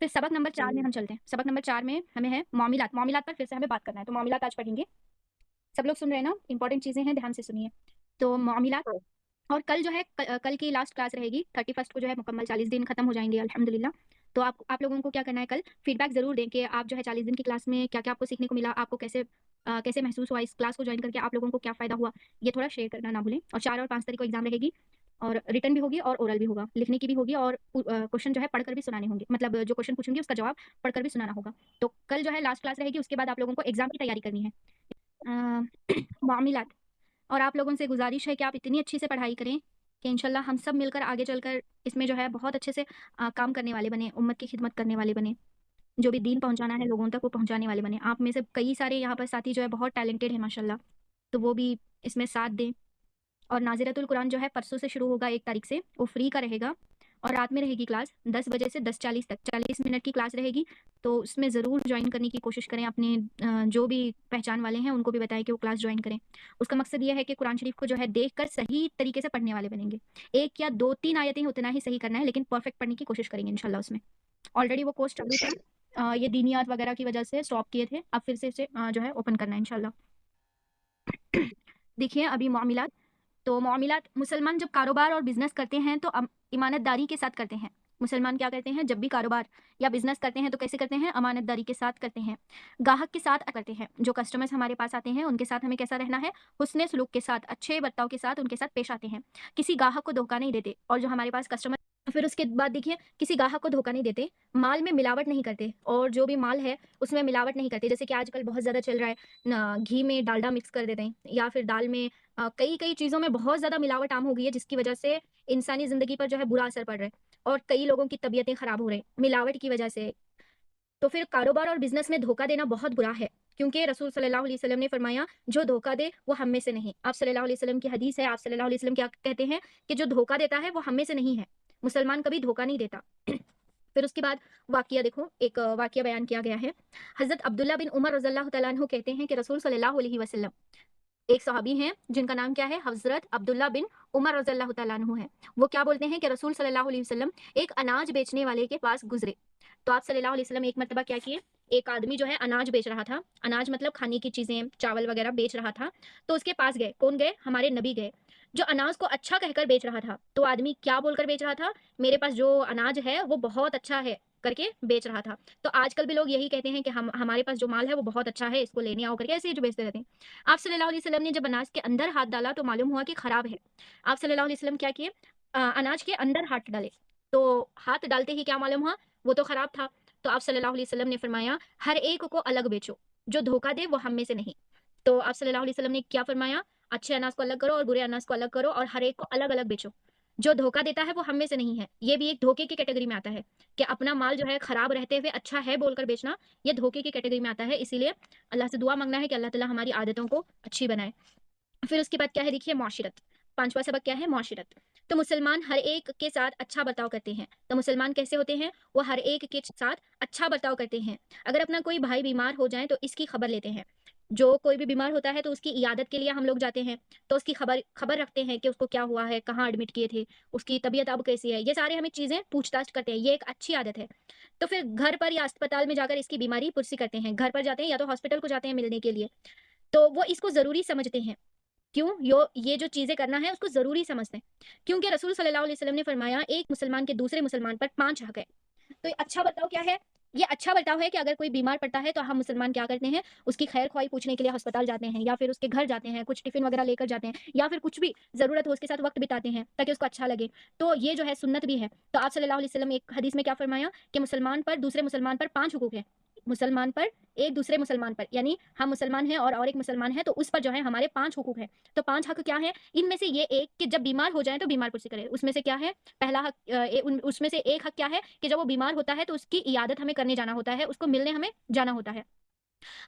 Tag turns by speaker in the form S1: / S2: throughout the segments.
S1: پھر سبق نمبر 4 میں ہم چلتے ہیں. سبق نمبر 4 میں ہمیں ہے معاملات. معاملات پر پھر سے ہمیں بات کرنا ہے. تو معاملات آج پڑھیں گے. سب لوگ سن رہے ہیں نا؟ امپورٹنٹ چیزیں ہیں, دھیان سے سنیے. تو معاملات, اور کل جو ہے کل کی لاسٹ کلاس رہے گی 31 کو جو ہے مکمل 40 دن ختم ہو جائیں گے الحمدللہ. تو آپ لوگوں کو کیا کرنا ہے, کل فیڈ بیک ضرور دیں کہ آپ جو ہے 40 دن کی کلاس میں کیا کیا آپ کو سیکھنے کو ملا, آپ کو کیسے محسوس ہوا, اس کلاس کو جوائن کر کے آپ لوگوں کو کیا فائدہ ہوا, یہ تھوڑا شیئر کرنا نہ بھولیں. اور 4 اور 5 تاریخ کو ایگزام رہے گی, اور ریٹن بھی ہوگی اور اورل بھی ہوگا, لکھنے کی بھی ہوگی, اور کوشچن جو ہے پڑھ کر بھی سنانے ہوں گے, مطلب جو کوشچن پوچھوں گی اس کا جواب پڑھ کر بھی سنانا ہوگا. تو کل جو ہے لاسٹ کلاس رہے گی, اس کے بعد آپ لوگوں کو ایگزام کی تیاری کرنی ہے. معاملات, اور آپ لوگوں سے گزارش ہے کہ آپ اتنی اچھی سے پڑھائی کریں کہ انشاءاللہ ہم سب مل کر آگے چل کر اس میں جو ہے بہت اچھے سے کام کرنے والے بنے, امت کی خدمت کرنے والے بنے, جو بھی دین پہنچانا ہے لوگوں تک وہ پہنچانے والے بنے. آپ میں سے کئی سارے یہاں پر ساتھی جو ہے بہت ٹیلنٹڈ ہیں ماشاءاللہ, تو وہ بھی اس میں ساتھ دیں. اور ناظرۃ القرآن جو ہے پرسوں سے شروع ہوگا 1 تاریخ سے, وہ فری کا رہے گا, اور رات میں رہے گی کلاس 10 بجے سے 10:40 تک, 40 منٹ کی کلاس رہے گی. تو اس میں ضرور جوائن کرنے کی کوشش کریں, اپنے جو بھی پہچان والے ہیں ان کو بھی بتائیں کہ وہ کلاس جوائن کریں. اس کا مقصد یہ ہے کہ قرآن شریف کو جو ہے دیکھ کر صحیح طریقے سے پڑھنے والے بنیں گے. 1 یا 2-3 آیتیں اتنا ہی صحیح کرنا ہے, لیکن پرفیکٹ پڑھنے کی کوشش کریں گے انشاءاللہ. اس میں آلریڈی وہ کورس چالو تھا, یہ دینیات وغیرہ کی وجہ سے اسٹاپ کیے تھے, اب پھر سے اسے جو ہے اوپن کرنا ہے انشاءاللہ. دیکھیے ابھی معاملات. تو معاملات, مسلمان جب کاروبار اور بزنس کرتے ہیں تو امانت داری کے ساتھ کرتے ہیں. مسلمان کیا کرتے ہیں, جب بھی کاروبار یا بزنس کرتے ہیں تو کیسے کرتے ہیں, امانت داری کے ساتھ کرتے ہیں, گاہک کے ساتھ کرتے ہیں. جو کسٹمرز ہمارے پاس آتے ہیں ان کے ساتھ ہمیں کیسا رہنا ہے, حسن سلوک کے ساتھ, اچھے برتاؤ کے ساتھ ان کے ساتھ پیش آتے ہیں. کسی گاہک کو دھوکہ نہیں دیتے, اور جو ہمارے پاس کسٹمر, پھر اس کے بعد دیکھیے کسی گاہک کو دھوکہ نہیں دیتے, مال میں ملاوٹ نہیں کرتے, اور جو بھی مال ہے اس میں ملاوٹ نہیں کرتے. جیسے کہ آج کل بہت زیادہ چل رہا ہے, گھی میں ڈالڈا مکس کر دیتے ہیں, یا پھر دال میں کئی چیزوں میں بہت زیادہ ملاوٹ عام ہو گئی ہے, جس کی وجہ سے انسانی زندگی پر جو ہے برا اثر پڑ رہا ہے, اور کئی لوگوں کی طبیعتیں خراب ہو رہی ہیں ملاوٹ کی وجہ سے. تو پھر کاروبار اور بزنس میں دھوکہ دینا بہت برا ہے, کیونکہ رسول صلی اللہ علیہ وسلم نے فرمایا جو دھوکہ دے وہ ہم میں سے نہیں. آپ صلی اللہ علیہ وسلم کی حدیث ہے, آپ صلی اللہ علیہ وسلم کیا کہتے ہیں کہ جو دھوکہ دیتا ہے وہ ہم میں سے نہیں ہے. مسلمان کبھی دھوکہ نہیں دیتا. پھر اس کے بعد واقعہ دیکھو, ایک واقعہ بیان کیا گیا ہے. حضرت عبداللہ بن عمر رضی اللہ تعالیٰ عنہ کہتے ہیں کہ رسول صلی اللہ علیہ وسلم, ایک صحابی ہیں جن کا نام کیا ہے, حضرت عبداللہ بن عمر رضی اللہ تعالیٰ عنہ ہے. وہ کیا بولتے ہیں کہ رسول صلی اللہ علیہ وسلم ایک اناج بیچنے والے کے پاس گزرے. تو آپ صلی اللہ علیہ وسلم ایک مرتبہ کیا کیے, ایک آدمی جو ہے اناج بیچ رہا تھا, اناج مطلب کھانے کی چیزیں, چاول وغیرہ بیچ رہا تھا. تو اس کے پاس گئے, کون گئے, ہمارے نبی گئے, جو اناج کو اچھا کہہ کر بیچ رہا تھا. تو آدمی کیا بول کر بیچ رہا تھا, میرے پاس جو اناج ہے وہ بہت اچھا ہے کر کے بیچ رہا تھا. تو آج کل بھی لوگ یہی کہتے ہیں کہ ہمارے پاس جو مال ہے وہ بہت اچھا ہے, اس کو لینے آؤ کر کے, ایسے ہی جو بیچتے رہتے ہیں. آپ صلی اللہ علیہ وسلم نے جب اناج کے اندر ہاتھ ڈالا تو معلوم ہوا کہ خراب ہے. آپ صلی اللہ علیہ وسلم کیا کیے, اناج کے اندر ہاتھ ڈالے, تو ہاتھ ڈالتے ہی کیا معلوم ہوا, وہ تو خراب تھا. تو آپ صلی اللہ علیہ وسلم نے فرمایا ہر ایک کو الگ بیچو, جو دھوکہ دے وہ ہم میں سے نہیں. تو آپ صلی اللہ علیہ وسلم نے کیا فرمایا, اچھے اناج کو الگ کرو اور برے اناج کو الگ کرو, اور ہر ایک کو الگ الگ بیچو. جو دھوکہ دیتا ہے وہ ہم میں سے نہیں ہے. یہ بھی ایک دھوکے کی کیٹیگری میں آتا ہے کہ اپنا مال جو ہے خراب رہتے ہوئے اچھا ہے بول کر بیچنا, یہ دھوکے کی کیٹیگری میں آتا ہے. اسی لیے اللہ سے دعا مانگنا ہے کہ اللہ تعالیٰ ہماری عادتوں کو اچھی بنائے. پھر اس کے بعد کیا ہے, دیکھیے معاشرت. 5واں سبق کیا ہے, معاشرت. تو مسلمان ہر ایک کے ساتھ اچھا برتاؤ کرتے ہیں. تو مسلمان کیسے ہوتے ہیں, وہ ہر ایک کے ساتھ اچھا برتاؤ کرتے ہیں. اگر اپنا کوئی بھائی بیمار ہو جائے تو اس کی خبر لیتے ہیں. جو کوئی بھی بیمار ہوتا ہے تو اس کی عیادت کے لیے ہم لوگ جاتے ہیں, تو اس کی خبر رکھتے ہیں کہ اس کو کیا ہوا ہے, کہاں ایڈمٹ کیے تھے, اس کی طبیعت اب کیسی ہے, یہ سارے ہمیں چیزیں پوچھ تاچھ کرتے ہیں. یہ ایک اچھی عادت ہے. تو پھر گھر پر یا اسپتال میں جا کر اس کی بیماری پرسی کرتے ہیں. گھر پر جاتے ہیں یا تو ہاسپٹل کو جاتے ہیں ملنے کے لیے, تو وہ اس کو ضروری سمجھتے ہیں. کیوں, یہ جو چیزیں کرنا ہے اس کو ضروری سمجھتے ہیں, کیونکہ رسول صلی اللہ علیہ وسلم نے فرمایا ایک مسلمان کے دوسرے مسلمان پر 5 حق ہے. تو اچھا برتاؤ کیا ہے, یہ اچھا برتاؤ ہے کہ اگر کوئی بیمار پڑتا ہے تو ہم مسلمان کیا کرتے ہیں, اس کی خیر خواہی پوچھنے کے لیے ہسپتال جاتے ہیں, یا پھر اس کے گھر جاتے ہیں, کچھ ٹفن وغیرہ لے کر جاتے ہیں, یا پھر کچھ بھی ضرورت ہو اس کے ساتھ وقت بتاتے ہیں تاکہ اس کو اچھا لگے. تو یہ جو ہے سنت بھی ہے. تو آپ صلی اللہ علیہ وسلم ایک حدیث میں کیا فرمایا کہ مسلمان پر دوسرے مسلمان پر 5 حقوق ہیں. مسلمان پر ایک دوسرے مسلمان پر, یعنی ہم مسلمان ہیں اور ایک مسلمان ہے, تو اس پر جو ہے ہمارے 5 حقوق ہیں. تو 5 حق کیا ہے, ان میں سے یہ ایک کہ جب بیمار ہو جائیں تو بیمار پرسی کرے. اس میں سے کیا ہے, پہلا حق, اس میں سے ایک حق کیا ہے کہ جب وہ بیمار ہوتا ہے تو اس کی عیادت ہمیں کرنے جانا ہوتا ہے, اس کو ملنے ہمیں جانا ہوتا ہے.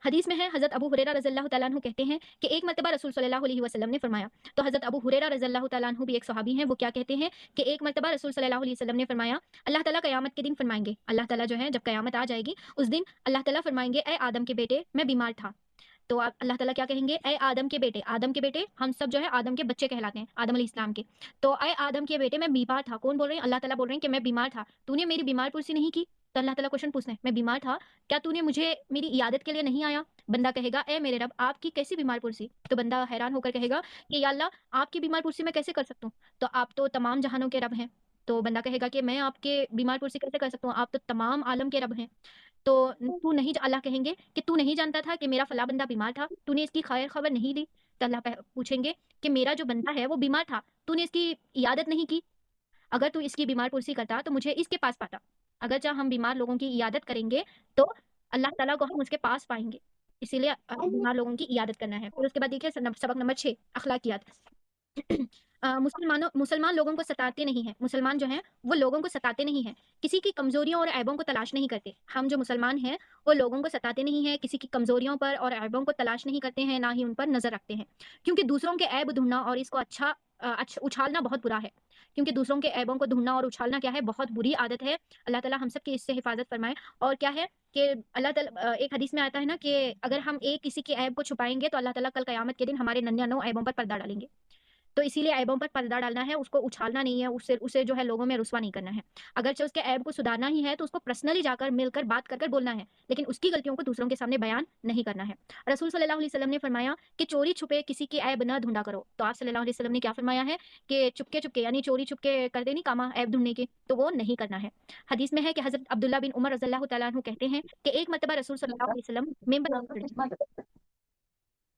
S1: حدیث میں ہے, حضرت ابو ہریرہ رضی اللہ تعالیٰ عنہ کہتے ہیں کہ ایک مرتبہ رسول صلی اللہ علیہ وسلم نے فرمایا. تو حضرت ابو ہریرہ رضی اللہ تعالیٰ عنہ بھی ایک صحابی ہیں, وہ کیا کہتے ہیں کہ ایک مرتبہ رسول صلی اللہ علیہ وسلم نے فرمایا, اللہ تعالیٰ قیامت کے دن فرمائیں گے, اللہ تعالیٰ جو ہے جب قیامت آ جائے گی اس دن اللہ تعالیٰ فرمائیں گے, اے آدم کے بیٹے میں بیمار تھا. تو اللہ تعالیٰ کیا کہیں گے, اے آدم کے بیٹے, آدم کے بیٹے ہم سب جو ہے آدم کے بچے کہلاتے ہیں, آدم علیہ السلام کے. تو اے آدم کے بیٹے میں بیمار تھا. کون بول رہے ہیں, اللہ تعالیٰ بول رہے ہیں کہ میں بیمار تھا, تو نے میری بیمار پرسی نہیں کی. تو اللہ ताला क्वेश्चन पूछते हैं, मैं बीमार था, क्या तूने मुझे मेरी इयादत के लिए नहीं आया? बंदा कहेगा, ए मेरे रब, आपकी कैसी बीमार पुरसी? तो बंदा हैरान होकर कहेगा कि या अल्लाह, आपकी बीमार पुरसी मैं कैसे कर सकता हूँ? तो आप तो तमाम जहानों के रब हैं। तो बंदा कहेगा कि मैं आपके बीमार पुरसी कैसे कर सकता हूँ? आप तो तमाम आलम के रब हैं। तो तू नहीं, अल्लाह कहेंगे कि तू नहीं जानता था कि मेरा फला बंदा बीमार था, तूने इसकी खैर खबर नहीं ली? तो अल्लाह पूछेंगे कि मेरा जो बंदा है वो बीमार था, तूने इसकी इयादत नहीं की? अगर तू इसकी बीमार पुरसी करता तो मुझे इसके पास पाता। अगर चाहे हम बीमार लोगों की इयादत करेंगे तो अल्लाह ताला को हम उसके पास पाएंगे। इसीलिए बीमार लोगों की इयादत करना है। फिर उसके बाद देखिए सबक नंबर 6, अखलाकियात। मुसलमान लोगों को सताते नहीं हैं। मुसलमान जो हैं वो लोगों को सताते नहीं हैं, किसी की कमजोरियों और ऐबों को तलाश नहीं करते। हम जो मुसलमान हैं वो लोगों को सताते नहीं हैं, किसी की कमजोरियों पर और ऐबों को तलाश नहीं करते हैं, ना ही उन पर नजर रखते हैं। क्योंकि दूसरों के ऐब ढूंढना और इसको उछालना बहुत बुरा है। क्योंकि दूसरों के ऐबों को ढूंढना और उछालना क्या है, बहुत बुरी आदत है। अल्लाह ताला हम सब की इससे हिफाजत फरमाए। और क्या है कि अल्लाह ताला एक हदीस में आता है ना कि अगर हम एक किसी के ऐब को छुपाएंगे तो अल्लाह ताला कल कयामत के दिन हमारे नन्या नो ऐबों पर पर्दा डालेंगे। तो इसीलिए ऐबों पर पर्दा डालना है, उसको उछालना नहीं है, उसे उसे जो है लोगों में रुस्वा नहीं करना है। अगरचे उसके ऐब को सुधारना ही है तो उसको पर्सनली जाकर मिलकर बात कर बोलना है, लेकिन उसकी गलतियों को दूसरों के सामने बयान नहीं करना है। रसूल सल्लल्लाहु अलैहि वसल्लम ने फरमाया कि चोरी छुपे किसी के ऐब न ढूंढा करो। तो आप सल्लल्लाहु अलैहि वसल्लम ने क्या फरमाया है कि चुपके चुपके यानी चोरी छुपके कर देनी कामा ऐब ढूंढने के, तो वो नहीं करना है। हदीस में है कि हजरत अब्दुल्ला बिन उमर रज़ियल्लाहु तआला अन्हु कहते हैं कि एक मर्तबा रसूल सल्लल्लाहु अलैहि वसल्लम मेंबर पर चढ़े।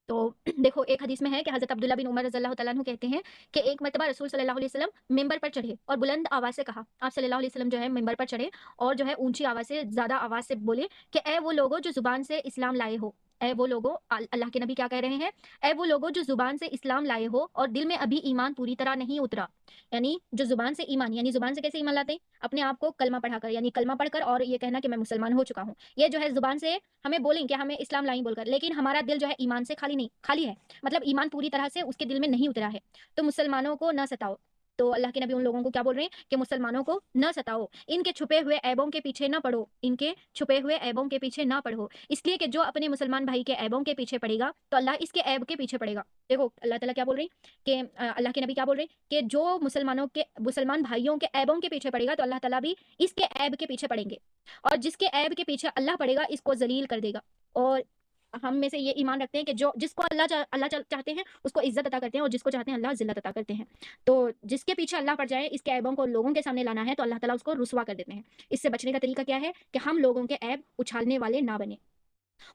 S1: तो देखो एक हदीस में है कि हज़रत अब्दुल्ला बिन उमर रज़ियल्लाहु तआला अन्हु कहते हैं कि एक मर्तबा रसूल सल्लल्लाहु अलैहि वसल्लम मिंबर पर चढ़े और बुलंद आवाज़ से कहा। आप सल्लल्लाहु अलैहि वसल्लम जो है मिंबर पर चढ़े और जो है ऊँची आवाज़ से, ज़्यादा आवाज़ से बोले कि ऐ वो लोगों जो ज़ुबान से इस्लाम लाए हो, ऐ वो लोगों, अल्लाह के नबी क्या कह रहे हैं? ऐ वो लोगों जो ज़ुबान से इस्लाम लाए हो और दिल में अभी ईमान पूरी तरह नहीं उतरा। यानी जो ज़ुबान से ईमान, यानी ज़ुबान से कैसे ईमान लाते हैं? अपने आप को कलमा पढ़ाकर, यानी कलमा पढ़कर और ये कहना कि मैं मुसलमान हो चुका हूँ। ये जो है ज़ुबान से हमें बोलेंगे कि हमें इस्लाम लाई बोलकर, लेकिन हमारा दिल जो है ईमान से खाली नहीं, खाली है। मतलब ईमान पूरी तरह से उसके दिल में नहीं उतरा है। तो मुसलमानों को न सताओ। तो अल्लाह के नबी उन लोगों को क्या बोल रहे हैं कि मुसलमानों को न सताओ, इनके छुपे हुए ऐबों के पीछे न पड़ो, इनके छुपे हुए ऐबों के पीछे ना पड़ो। इसलिए कि जो अपने मुसलमान भाई के ऐबों के पीछे पड़ेगा तो अल्लाह इसके ऐब के पीछे पड़ेगा। देखो अल्लाह ताला क्या बोल रहे हैं कि अल्लाह के नबी क्या बोल रहे हैं कि जो मुसलमान भाइयों के ऐबों के पीछे पड़ेगा तो अल्लाह ताला भी इसके ऐब के पीछे पड़ेंगे। और जिसके ऐब के पीछे अल्लाह पड़ेगा इसको जलील कर देगा। और हम में से ये ईमान रखते हैं कि जो जिसको अल्लाह चाहते हैं उसको इज्जत अता करते हैं और जिसको चाहते हैं अल्लाह जिल्लत अता करते हैं। तो जिसके पीछे अल्लाह पड़ जाए, इसके ऐबों को लोगों के सामने लाना है तो अल्लाह ताला उसको रुसवा कर देते हैं। इससे बचने का तरीका क्या है कि हम लोगों के ऐब उछालने वाले ना बने।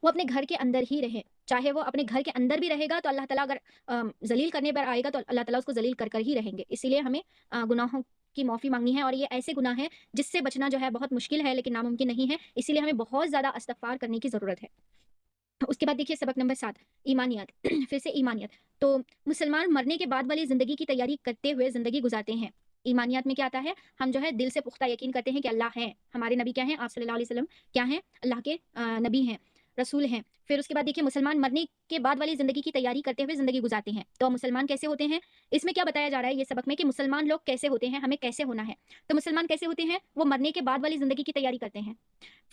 S1: वो अपने घर के अंदर ही रहे, चाहे वो अपने घर के अंदर भी रहेगा तो अल्लाह ताला अगर जलील करने पर आएगा तो अल्लाह ताला उसको जलील कर कर ही रहेंगे। इसीलिए हमें गुनाहों की माफ़ी मांगनी है और ये ऐसे गुनाह हैं जिससे बचना जो है बहुत मुश्किल है लेकिन नामुमकिन नहीं है। इसीलिए हमें बहुत ज़्यादा इस्तगफार करने की ज़रूरत है। उसके बाद देखिए सबक नंबर 7, ईमानियत। फिर से ईमानियत। तो मुसलमान मरने के बाद वाली ज़िंदगी की तैयारी करते हुए ज़िंदगी गुजारते हैं। ईमानियत में क्या आता है? हम जो है दिल से पुख्ता यकीन करते हैं कि अल्लाह है, हमारे नबी क्या हैं? आप सल्लल्लाहु अलैहि वसल्लम क्या हैं? अल्लाह के नबी हैं, रसूल हैं। फिर उसके बाद देखिए मुसलमान मरने के बाद वाली ज़िंदगी की तैयारी करते हुए ज़िंदगी गुजारते हैं। तो मुसलमान कैसे होते हैं? इसमें क्या बताया जा रहा है ये सबक में कि मुसलमान लोग कैसे होते हैं, हमें कैसे होना है। तो मुसलमान कैसे होते हैं? वो मरने के बाद वाली ज़िंदगी की तैयारी करते हैं।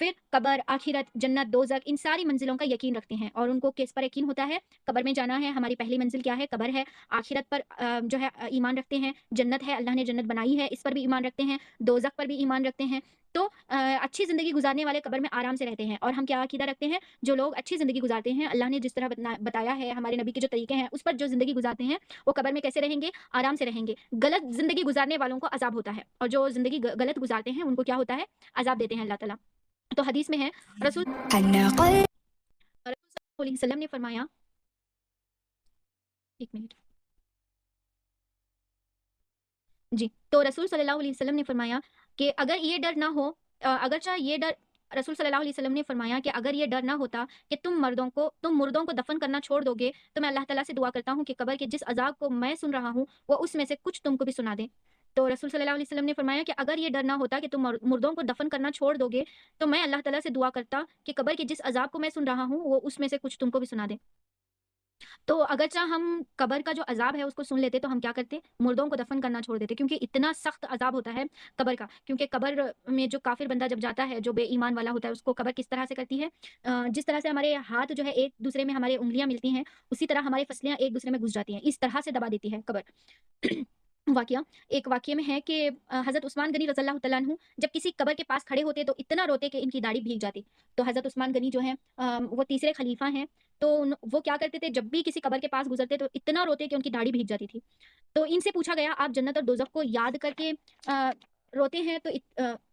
S1: फिर कब्र, आखिरत, जन्नत, दोज़ख इन सारी मंजिलों का यकीन रखते हैं और उनको किस पर यकीन होता है? कब्र में जाना है, हमारी पहली मंजिल क्या है? कब्र है। आखिरत पर जो है ईमान रखते हैं, जन्नत है, अल्लाह ने जन्नत बनाई है, इस पर भी ईमान रखते हैं, दोज़ख पर भी ईमान रखते हैं। तो अच्छी ज़िंदगी गुज़ारने वाले कब्र में आराम से रहते हैं। और हम क्या अकीदा रखते हैं? जो लोग अच्छी ज़िंदगी गुज़ारते हैं, अल्लाह ने जिस तरह बताया है, हमारे नबी के जो तरीके हैं, उस पर जो ज़िंदगी गुज़ारते हैं, वो कब्र में कैसे रहेंगे? आराम से रहेंगे। गलत ज़िंदगी गुज़ारने वालों को अज़ाब होता है और जो ज़िंदगी गलत गुज़ारते हैं, उनको क्या होता है? अज़ाब देते हैं अल्लाह ताला। तो हदीस में है रसूल सल्लल्लाहु अलैहि वसल्लम ने फरमाया, एक मिनट जी, तो रसूल सल्लल्लाहु अलैहि वसल्लम ने फरमाया कि अगर ये डर ना हो, अगरचा ये डर, रसूल सल्लल्लाहु अलैहि वसल्लम ने फरमाया कि अगर ये डर ना होता कि तुम मुर्दों को दफन करना छोड़ दोगे तो मैं अल्लाह ताला से दुआ करता हूँ कि कब्र के जिस अजाब को मैं सुन रहा हूँ वो उसमें से कुछ तुमको भी सुना दे। तो रसूल सल्लल्लाहु अलैहि वसल्लम ने फरमाया कि अगर ये डर ना होता कि तुम मुर्दों को दफन करना छोड़ दोगे तो मैं अल्लाह ताला से दुआ करता कि कब्र के जिस अजाब को मैं सुन रहा हूँ वो उसमें से कुछ तुमको भी सुना दे। तो अगरचा हम कब्र का जो अज़ाब है उसको सुन लेते तो हम क्या करते? मुर्दों को दफ़न करना छोड़ देते क्योंकि इतना सख्त अज़ाब होता है कब्र का। क्योंकि कब्र में जो काफ़िर बंदा जब जाता है, जो बेईमान वाला होता है, उसको कब्र किस तरह से करती है? जिस तरह से हमारे हाथ जो है एक-दूसरे में हमारे उँगलियाँ मिलती हैं, उसी तरह हमारी फसलियाँ एक-दूसरे में घुस जाती हैं। इस तरह से दबा देती है कब्र। वाक़या, एक वाक़ये में है कि हज़रत उस्मान गनी रज़ियल्लाहु तआला अन्हु जब किसी कब्र के पास खड़े होते तो इतना रोते कि इनकी दाढ़ी भीग जाती। तो हज़रत उस्मान गनी जो हैं वो तीसरे खलीफ़ा हैं, तो वो क्या करते थे, जब भी किसी कब्र के पास गुज़रते तो इतना रोते कि उनकी दाढ़ी भीग जाती थी। तो इनसे पूछा गया, आप जन्नत और दोज़ख को याद करके रोते हैं तो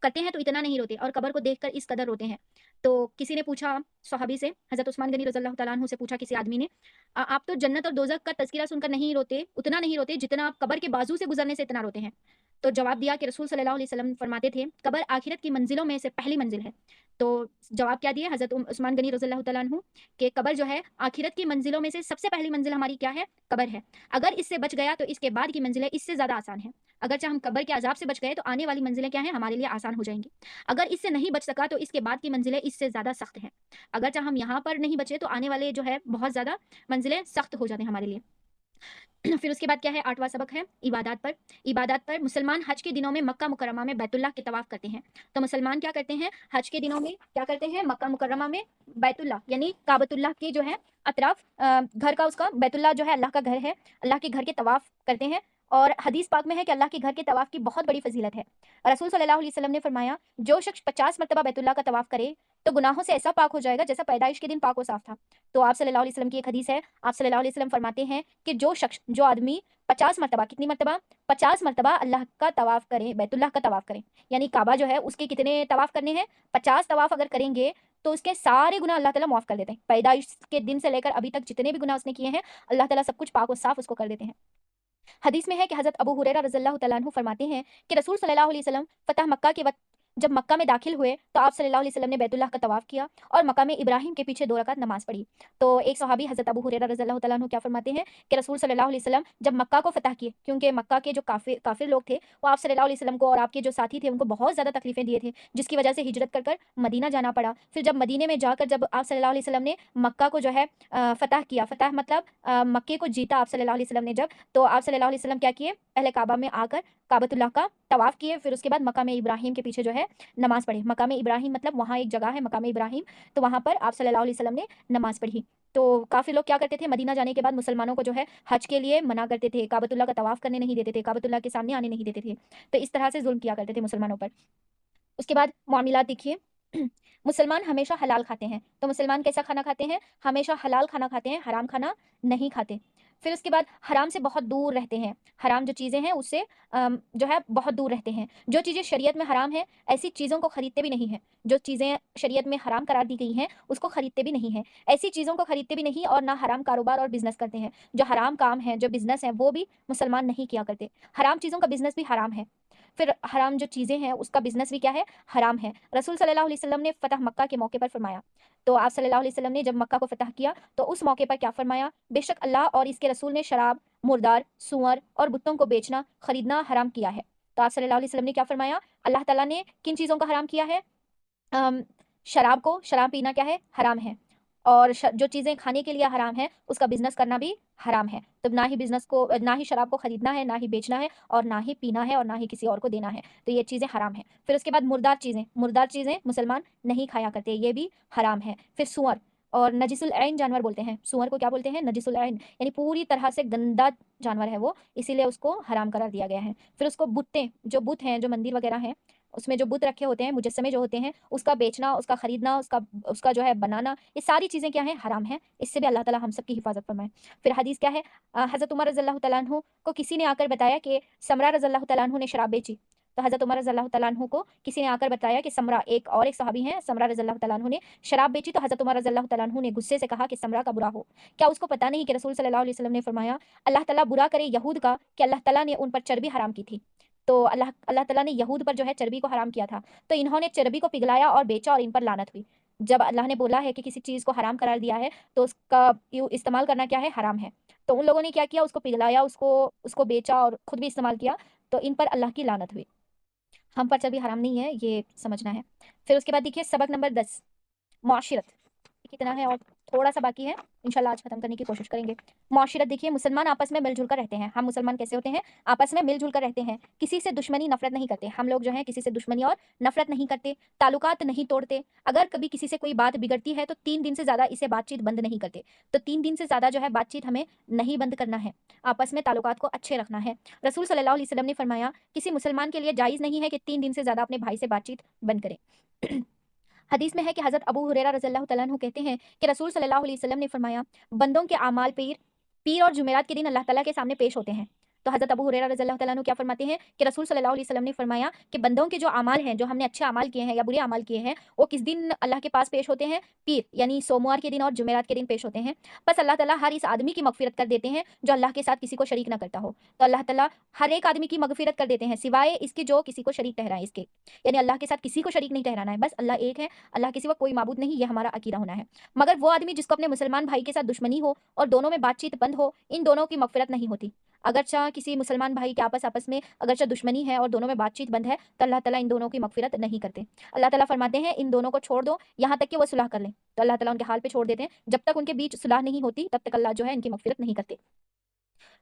S1: करते हैं तो इतना नहीं रोते और कब्र को देखकर इस कदर रोते हैं। तो किसी ने पूछा सहाबी से, हज़रत उस्मान गनी रज़ियल्लाहु तआला अन्हु से पूछा किसी आदमी ने, आप तो जन्नत और दोज़ख का तज़किरा सुनकर नहीं रोते, उतना नहीं रोते जितना आप कब्र के बाजू से गुज़रने से इतना रोते हैं। तो जवाब दिया कि रसूल सल्लल्लाहु अलैहि वसल्लम फरमाते थे, कब्र आखिरत की मंज़िलों में से पहली मंज़िल है। तो जवाब क्या दिए हज़रत उस्मान गनी रज़ियल्लाहु तआला अन्हु कि कब्र जो है आखिरत की मंज़िलों में से सबसे पहली मंज़िल हमारी क्या है? कब्र है। अगर इससे बच गया तो इसके बाद की मंज़िलें इससे ज़्यादा आसान हैं। अगरचे हम कब्र के अज़ाब से बच गए तो आने वाली मंज़िलें क्या हैं? हमारे लिए आसान हो जाएँगी। अगर इससे नहीं बच सका तो इसके बाद की मंज़िलें इससे ज़्यादा सख्त हैं। अगरचे हम यहाँ पर नहीं बचे तो आने वाले जो है बहुत ज़्यादा मंज़िलें सख्त हो जाते हैं हमारे लिए। फिर उसके बाद क्या है, 8वां सबक है इबादत पर। इबादत पर मुसलमान हज के दिनों में मक्का मुकर्रमा में बैतुल्लाह के तवाफ करते हैं। तो मुसलमान क्या करते हैं, हज के दिनों में क्या करते हैं, मक्का मुकर्रमा में बैतुल्लाह यानी काबतुल्लाह के जो है अतराफ घर का उसका बैतुल्लाह जो है अल्लाह का घर है, अल्लाह के घर के तवाफ करते हैं। और हदीस पाक में है कि अल्लाह के घर के तवाफ की बहुत बड़ी फजीलत है। रसूल सल्लल्लाहु अलैहि वसल्लम ने फरमाया, जो शख्स 50 मरतबा बैतुल्लाह का तवाफ करे तो गुनाहों से ऐसा पाक हो जाएगा जैसा पैदाइश के दिन पाक व साफ था। तो आप सल्लल्लाहु अलैहि वसल्लम की एक हदीस है, आप सल्लल्लाहु अलैहि वसल्लम फरमाते हैं कि जो शख्स, जो आदमी 50 मरतबा, कितनी मरतबा? 50 मरतबा अल्लाह का तवाफ करें, बैतुल्लाह का तवाफ करें, यानी काबा जो है उसके कितने तवाफ करने हैं? 50 तवाफ अगर करेंगे तो उसके सारे गुनाह अल्लाह ताला माफ़ कर देते हैं। पैदाइश के दिन से लेकर अभी तक जितने भी गुनाह उसने किए हैं, अल्लाह ताला सब कुछ पाक और साफ उसको कर देते हैं। हदीस में है कि हज़रत अबू हुरैरा रज़ियल्लाहु तआला अन्हु फरमाते हैं कि रसूल सल्लल्लाहु अलैहि वसल्लम फ़तह मक्का के वक़्त जब मक्का में दाखिल हुए तो आप सल्लल्लाहु अलैहि वसल्लम ने बैतुल्लाह का तवाफ़ किया और मकाम इब्राहिम के पीछे 2 रकात नमाज़ पढ़ी। तो एक सहाबी हज़रत अबू हुरैरा रज़ियल्लाहु तआला अन्हु क्या फरमाते हैं कि रसूल सल्लल्लाहु अलैहि वसल्लम जब मक्का को फ़तह किए, क्योंकि मक्का के जो काफ़िर लोग थे, वो आप सल्लल्लाहु अलैहि वसल्लम को और आपके जो साथी थे उनको बहुत ज़्यादा तकलीफ़ें दिए थे, जिसकी वजह से हिजरत कर कर मदीना जाना पड़ा। फिर जब मदीने में जाकर जब आप सल्लल्लाहु अलैहि वसल्लम ने मक्का को जो है फ़तह किया, फ़तह मतलब मक्के को जीता आप सल्लल्लाहु अलैहि वसल्लम ने जब, तो आप सल्लल्लाहु अलैहि वसल्लम क्या किए, पहले काबा में आकर काबतुल्लाह का तवाफ़ किए, फिर उसके बाद मकाम इब्राहिम के पीछे जो है नमाज़ पढ़ी। मकाम इब्राहिम मतलब वहाँ एक जगह है मकाम इब्राहिम, तो वहाँ पर आप सल्लल्लाहु अलैहि वसल्लम ने नमाज़ पढ़ी। तो काफ़ी लोग क्या करते थे, मदीना जाने के बाद मुसलमानों को जो है हज के लिए मना करते थे, काबतुल्लाह का तवाफ़ करने नहीं देते थे, काबतुल्लाह के सामने आने नहीं देते थे। तो इस तरह से ज़ुल्म किया करते थे मुसलमानों पर। उसके बाद मामलात देखिए, मुसलमान हमेशा हलाल खाते हैं। तो मुसलमान कैसा खाना खाते हैं? हमेशा हलाल खाना खाते हैं, हराम खाना नहीं खाते। फिर उसके बाद हराम से बहुत दूर रहते हैं। हराम जो चीज़ें हैं उससे जो है बहुत दूर रहते हैं। जो चीज़ें शरीयत में हराम हैं, ऐसी चीज़ों को खरीदते भी नहीं हैं। जो चीज़ें शरीयत में हराम करार दी गई हैं, उसको खरीदते भी नहीं हैं। ऐसी चीज़ों को खरीदते भी नहीं और ना हराम कारोबार और बिज़नेस करते हैं। जो हराम काम है, जो बिज़नेस है, वो भी मुसलमान नहीं किया करते। हराम चीज़ों का बिज़नेस भी हराम है। फिर हराम जो चीज़ें हैं, उसका बिज़नेस भी क्या है? हराम है। रसूल सल्लल्लाहु अलैहि वसल्लम ने फ़तह मक्का के मौके पर फरमाया। तो आप सल्लल्लाहु अलैहि वसल्लम ने जब मक्का को फ़तह किया, तो उस मौके पर क्या फरमाया? बेशक अल्लाह और इसके रसूल ने शराब, मुर्दार, सूअर और बुतों को बेचना, खरीदना हराम किया है। तो आप सल्लल्लाहु अलैहि वसल्लम ने क्या फरमाया? अल्लाह ताला ने किन चीज़ों को हराम किया है? अम, शराब पीना क्या है? हराम है। और जो चीज़ें खाने के लिए हराम है, उसका बिज़नेस करना भी हराम है। तो ना ही बिज़नेस को ना ही शराब को खरीदना है, ना ही बेचना है और ना ही पीना है और ना ही किसी और को देना है। तो ये चीज़ें हराम हैं। फिर उसके बाद मुर्दार चीज़ें मुसलमान नहीं खाया करते, ये भी हराम है। फिर सूअर और नजिसुल ऐन जानवर बोलते हैं। सूअर को क्या बोलते हैं? नजिसुल ऐन, यानी पूरी तरह से गंदा जानवर है वो, इसीलिए उसको हराम करार दिया गया है। फिर उसको जो बुत हैं, जो मंदिर वगैरह हैं, उसमें जो बुत रखे होते हैं, मुजस्समे जो होते हैं, उसका बेचना, उसका खरीदना, उसका जो है बनाना, ये सारी चीज़ें क्या हैं? हराम हैं। इससे भी अल्लाह ताला हम सब की हिफाज़त फरमाए। फिर हदीस क्या है? हज़रत उमर रज़ियल्लाहु तआला अन्हु को किसी ने आकर बताया कि समरा रज़ियल्लाहु तआला अन्हु ने शराब बेची। तो हज़रत उमर रज़ियल्लाहु तआला अन्हु को किसी ने आकर बताया कि समरा, एक सहाबी हैं, समरा रज़ियल्लाहु तआला अन्हु ने शराब बेची। तो हज़रत उमर रज़ियल्लाहु तआला अन्हु ने गुस्से से कहा कि समरा का बुरा हो। क्या उसको पता नहीं कि रसूल सल्लल्लाहु अलैहि वसल्लम ने फरमाया, अल्लाह ताला बुरा करे यहूद का कि अल्लाह ताला ने उन पर चर्बी हराम की थी। तो अल्लाह अल्लाह ताला ने यहूद पर जो है चर्बी को हराम किया था। तो इन्होंने चर्बी को पिघलाया और बेचा और इन पर लानत हुई। जब अल्लाह ने बोला है कि किसी चीज़ को हराम करार दिया है, तो उसका इस्तेमाल करना क्या है? हराम है। तो उन लोगों ने क्या किया? उसको पिघलाया, उसको उसको बेचा और खुद भी इस्तेमाल किया, तो इन पर अल्लाह की लानत हुई। हम पर चर्बी हराम नहीं है, ये समझना है। फिर उसके बाद देखिए सबक नंबर 10, मुआशिरत। कितना है और थोड़ा सा बाकी है, इंशाल्लाह आज खत्म करने की कोशिश करेंगे। मुआशरत देखिए, मुसलमान आपस में मिलजुल कर रहते हैं। हम मुसलमान कैसे होते हैं? आपस में मिलजुल कर रहते हैं, किसी से दुश्मनी नफरत नहीं करते। हम लोग जो हैं किसी से दुश्मनी और नफरत नहीं करते, ताल्लुकात नहीं तोड़ते। अगर कभी किसी से कोई बात बिगड़ती है तो 3 दिन से ज़्यादा इसे बातचीत बंद नहीं करते। तो 3 दिन से ज़्यादा जो है बातचीत हमें नहीं बंद करना है, आपस में ताल्लुकात को अच्छे रखना है। रसूल सल्लल्लाहु अलैहि वसल्लम ने फरमाया, किसी मुसलमान के लिए जायज़ नहीं है कि 3 दिन से ज़्यादा अपने भाई से बातचीत बंद करे। हदीस में है कि हज़रत अबू हुरैरा रज़ियल्लाहु तआला अन्हु कहते हैं कि रसूल सल्लल्लाहु अलैहि वसल्लम ने फरमाया, बंदों के आमाल पीर पीर और जुमेरात के दिन अल्लाह ताला के सामने पेश होते हैं। तो हज़रत अबू हुरैरा रज़ियल्लाहु तआला अन्हु क्या फरमाते हैं कि रसूल सल्लल्लाहु अलैहि वसल्लम ने फरमाया कि बंदों के जो अमाल हैं, जो हमने अच्छे अमाल किए हैं या बुरे अमाल किए हैं, वो किस दिन अल्लाह के पास पेश होते हैं? पीर यानी सोमवार के दिन और जुमेरात के दिन पेश होते हैं। बस अल्लाह ताला हर इस आदमी की मगफ़िरत कर देते हैं जो अल्लाह के साथ किसी को शरीक ना करता हो। तो अल्लाह ताला हर एक आदमी की मगफ़िरत कर देते हैं सिवाय इसके जो किसी को शरीक ठहराए इसके। यानी अल्लाह के साथ किसी को शरीक नहीं ठहराना है, बस अल्लाह एक है, अल्लाह के सिवा कोई माबूद नहीं, ये हमारा अकीदा होना है। मगर वो आदमी जिसको अपने मुसलमान भाई के साथ दुश्मनी हो और दोनों में बातचीत बंद हो, इन दोनों की मगफिरत नहीं होती। अगरचा किसी मुसलमान भाई के आपस आपस में अगरचा दुश्मनी है और दोनों में बातचीत बंद है, तो अल्लाह ताला इन दोनों की मगफिरत नहीं करते। अल्लाह ताला फरमाते हैं इन दोनों को छोड़ दो यहाँ तक कि वो सुलह कर लें। तो अल्लाह ताला उनके हाल पे छोड़ देते हैं, जब तक उनके बीच सुलह नहीं होती तब तक अल्लाह जो है इनकी मगफिरत नहीं करते।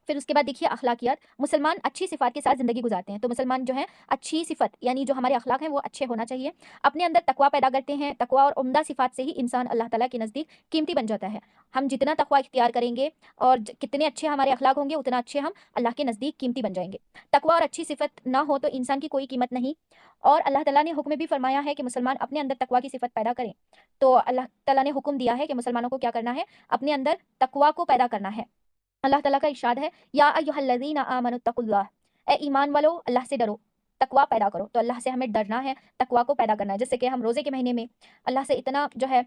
S1: फिर उसके बाद देखिए अखलाकियात, मुसलमान अच्छी सिफ़ात के साथ ज़िंदगी गुजारते हैं। तो मुसलमान जो है अच्छी सिफ़त यानी जो हमारे अखलाक हैं वो अच्छे होना चाहिए। अपने अंदर तकवा पैदा करते हैं, तकवा और उम्दा सिफ़ात से ही इंसान अल्लाह ताला के नज़दीक कीमती बन जाता है। हम जितना तकवा इख्तियार करेंगे और कितने अच्छे हमारे अखलाक होंगे उतना अच्छे हम अल्लाह के नज़दीक कीमती बन जाएंगे। तकवा और अच्छी सिफ़त ना हो तो इंसान की कोई कीमत नहीं। और अल्लाह ताला ने हुक्म भी फरमाया है कि मुसलमान अपने अंदर तकवा की सिफ़त पैदा करें। तो अल्लाह ताला ने हुक्म दिया है कि मुसलमानों को क्या करना है? अपने अंदर तकवा को पैदा करना है। अल्लाह ताला का इरशाद है, या अय्युहल्लज़ीना आमनुत्तकुल्लाह, ए ईमान वालो अल्लाह से डरो, तकवा पैदा करो। तो अल्लाह से हमें डरना है, तकवा को पैदा करना है। जैसे कि हम रोज़े के महीने में अल्लाह से इतना जो है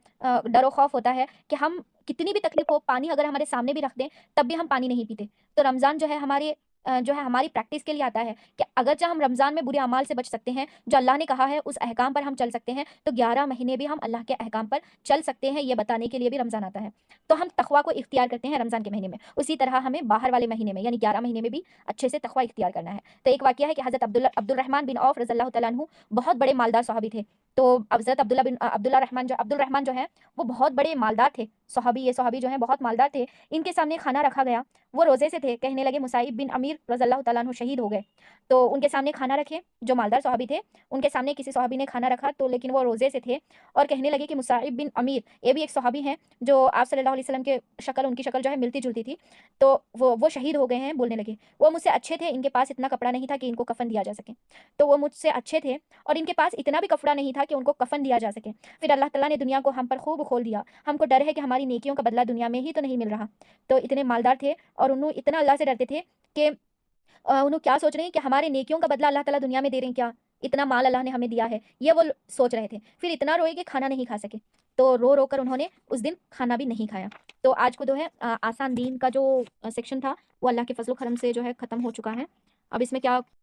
S1: डरो खौफ होता है कि हम कितनी भी तकलीफ हो, पानी अगर हमारे सामने भी रख दें तब भी हम पानी नहीं पीते। तो रमज़ान जो है हमारे जो है हमारी प्रैक्टिस के लिए आता है कि अगरचे हम रमज़ान में बुरे अमाल से बच सकते हैं, जो अल्लाह ने कहा है उस अहकाम पर हम चल सकते हैं, तो 11 महीने भी हम अल्लाह के अहकाम पर चल सकते हैं, ये बताने के लिए भी रमज़ान आता है। तो हम तकवा को इख्तियार करते हैं रमज़ान के महीने में। उसी तरह हमें बाहर वाले महीने में यानी 11 महीने में भी अच्छे से तकवा इख्तियार करना है। तो एक वाक़या है कि हज़रत अब्दुल रहमान बिन औफ रज़ियल्लाहु तआला अन्हु बहुत बड़े मालदार सहाबी थे। तो हज़रत अब्दुल रहमान जो है वो बहुत बड़े मालदार थे सहाबी। ये सहाबी जो हैं बहुत मालदार थे। इनके सामने खाना रखा गया, वो रोज़े से थे। कहने लगे मुसाइब बिन अमीर रज़ियल्लाहु तआला अन्हु शहीद हो गए। तो उनके सामने खाना रखे, जो मालदार सहाबी थे, उनके सामने किसी सहाबी ने खाना रखा तो लेकिन वो रोज़े से थे और कहने लगे कि मुसाइब बिन अमीर, ये भी एक सहाबी हैं जो आप सल्लल्लाहु अलैहि वसल्लम के उनकी शक्ल जो है मिलती-जुलती थी। तो वो शहीद हो गए हैं, बोलने लगे। वो मुझसे अच्छे थे, इनके पास इतना कपड़ा नहीं था कि इनको कफ़न दिया जा सके। तो वो मुझसे अच्छे थे और इनके पास इतना भी कपड़ा नहीं था कि उनको कफ़न दिया जा सके। फिर अल्लाह ताला ने दुनिया को हम पर खूब खोल दिया। हमको डर है कि हमारी नेकियों का बदला दुनिया में ही तो नहीं मिल रहा। तो इतने मालदार थे और उन्हों इतना अल्लाह से डरते थे कि उन्हों क्या सोच रहे हैं कि हमारे नेकियों का बदला अल्लाह ताला दुनिया में दे रहे हैं क्या? इतना माल अल्लाह ने हमें दिया है, ये वो सोच रहे थे। फिर इतना रोए कि खाना नहीं खा सके। तो रो कर उन्होंने उस दिन खाना भी नहीं खाया। तो आज को जो है आसान दीन का जो सेक्शन था वो अल्लाह के फज़्ल-ओ-करम से जो है ख़त्म हो चुका है। अब इसमें क्या